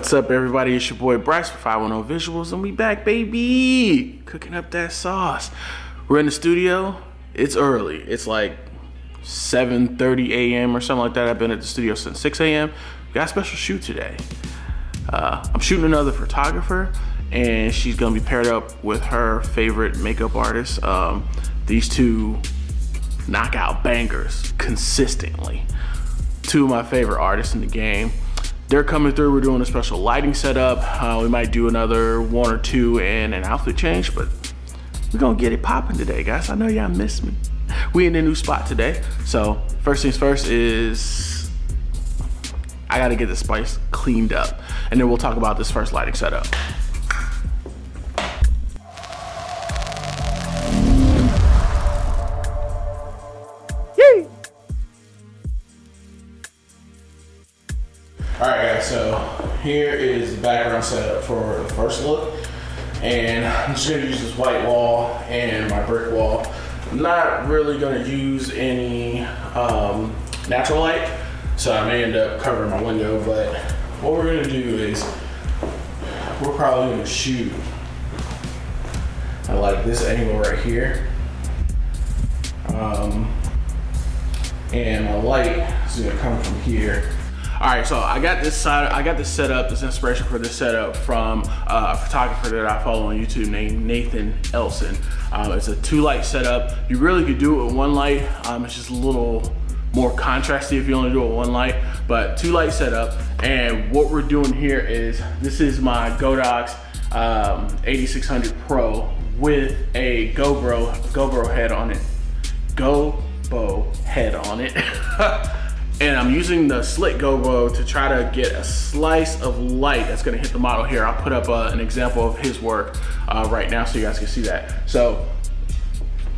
What's up, everybody? It's your boy Bryce from 510 Visualz, and we back, baby! Cooking up that sauce. We're in the studio. It's early. It's like 7:30 a.m. or something like that. I've been at the studio since 6 a.m. We got a special shoot today. I'm shooting another photographer, and she's gonna be paired up with her favorite makeup artist. These two knock out bangers consistently. Two of my favorite artists in the game. They're coming through. We're doing a special lighting setup. We might do another one or two and an outfit change, but we're gonna get it popping today, guys. I know y'all miss me. We in a new spot today. So first things first is I gotta get this place cleaned up, and then we'll talk about this first lighting setup. Yay! All right, guys, so here is the background setup for the first look. And I'm just gonna use this white wall and my brick wall. I'm not really gonna use any natural light, so I may end up covering my window, but what we're gonna do is we're probably gonna shoot at like this angle right here. And my light is gonna come from here. All right, so I got this set up, this inspiration for this setup from a photographer that I follow on YouTube named Nathan Elson. It's a 2-light setup. You really could do it with 1 light. It's just a little more contrasty if you only do it with 1 light, but 2-light setup. And what we're doing here is, this is my Godox 8600 Pro with a GoPro head on it. GoPro head on it. And I'm using the slick GoPro to try to get a slice of light that's gonna hit the model here. I'll put up an example of his work right now so you guys can see that. So,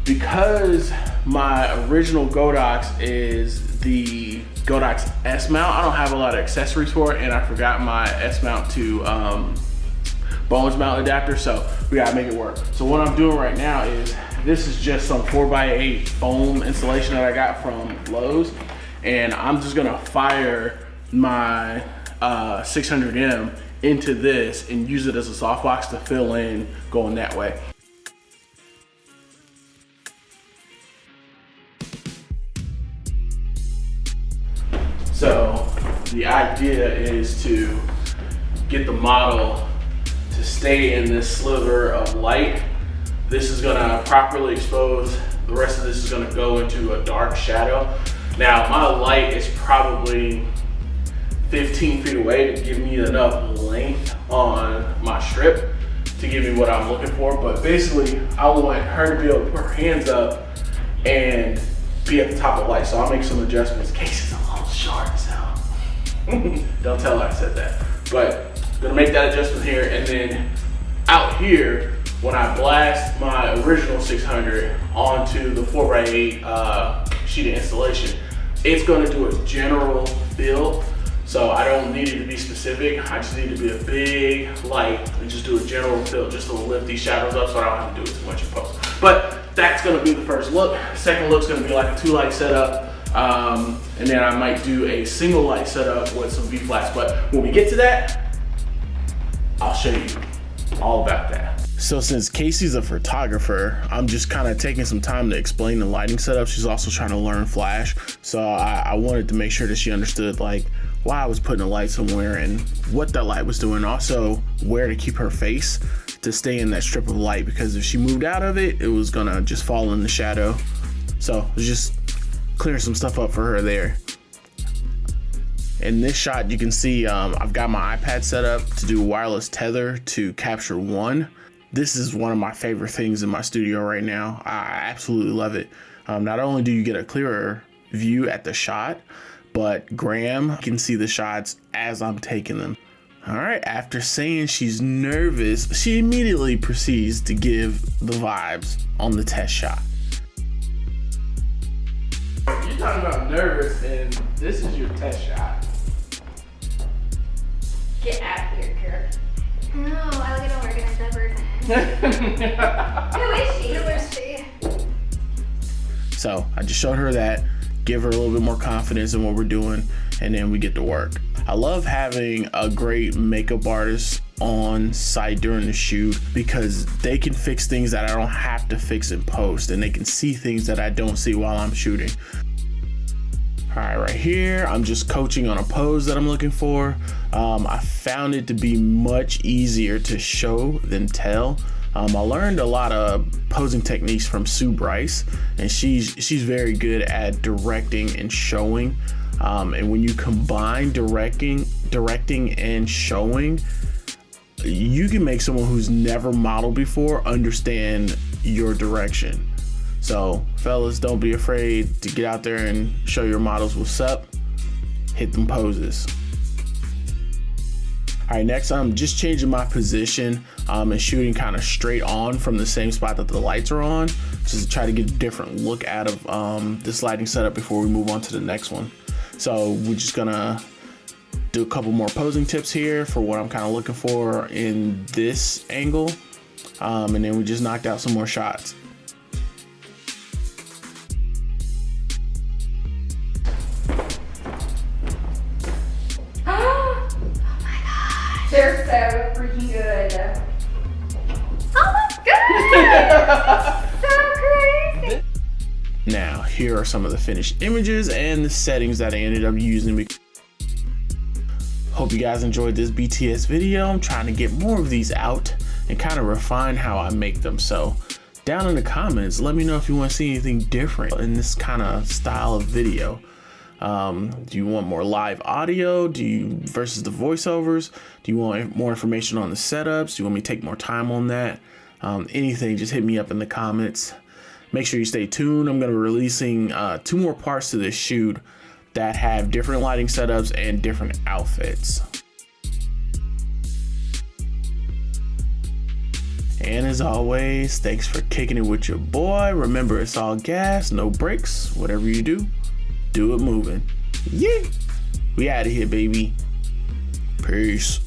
because my original Godox is the Godox S mount, I don't have a lot of accessories for it, and I forgot my S mount to Bones mount adapter, so we gotta make it work. So what I'm doing right now is, this is just some 4x8 foam insulation that I got from Lowe's. And I'm just gonna fire my 600M into this and use it as a softbox to fill in going that way. So the idea is to get the model to stay in this sliver of light. This is gonna properly expose. The rest of this is gonna go into a dark shadow. Now, my light is probably 15 feet away to give me enough length on my strip to give me what I'm looking for. But basically, I want her to be able to put her hands up and be at the top of the light. So I'll make some adjustments. Kaci's a little short, so don't tell her I said that. But I'm gonna make that adjustment here, and then out here, when I blast my original 600 onto the 4x8 sheet of installation, it's gonna do a general fill. So I don't need it to be specific. I just need to be a big light and just do a general fill just to lift these shadows up so I don't have to do it too much in post. But that's gonna be the first look. Second look's gonna be like a 2-light setup. And then I might do a single light setup with some V-flats. But when we get to that, I'll show you all about that. So since Kaci's a photographer, I'm just kind of taking some time to explain the lighting setup. She's also trying to learn Flash. So I wanted to make sure that she understood like why I was putting a light somewhere and what that light was doing. Also where to keep her face to stay in that strip of light, because if she moved out of it, it was gonna just fall in the shadow. So I was just clearing some stuff up for her there. In this shot, you can see I've got my iPad set up to do a wireless tether to capture 1. This is one of my favorite things in my studio right now. I absolutely love it. Not only do you get a clearer view at the shot, but Graham can see the shots as I'm taking them. All right, after saying she's nervous, she immediately proceeds to give the vibes on the test shot. You're talking about nervous, and this is your test shot. Get out of here, Kurt. No, I look at an organized person. Who is she? Who is she? So I just showed her that, give her a little bit more confidence in what we're doing, and then we get to work. I love having a great makeup artist on site during the shoot because they can fix things that I don't have to fix in post, and they can see things that I don't see while I'm shooting. All right, right here, I'm just coaching on a pose that I'm looking for. I found it to be much easier to show than tell. I learned a lot of posing techniques from Bryce, and she's very good at directing and showing. And when you combine directing and showing, you can make someone who's never modeled before understand your direction. So fellas, don't be afraid to get out there and show your models what's up. Hit them poses. All right, next I'm just changing my position and shooting kind of straight on from the same spot that the lights are on, just to try to get a different look out of this lighting setup before we move on to the next one. So we're just gonna do a couple more posing tips here for what I'm kind of looking for in this angle. And then we just knocked out some more shots. They're so freaking good. Oh my god! So crazy. Now, here are some of the finished images and the settings that I ended up using. Hope you guys enjoyed this BTS video. I'm trying to get more of these out and kind of refine how I make them. So down in the comments, let me know if you want to see anything different in this kind of style of video. Do you want more live audio? Versus the voiceovers? Do you want more information on the setups? Do you want me to take more time on that? Anything, just hit me up in the comments. Make sure you stay tuned. I'm going to be releasing 2 more parts to this shoot that have different lighting setups and different outfits. And as always, thanks for kicking it with your boy. Remember, it's all gas, no brakes. Whatever you do, do it moving. Yeah, we out of here, baby. Peace.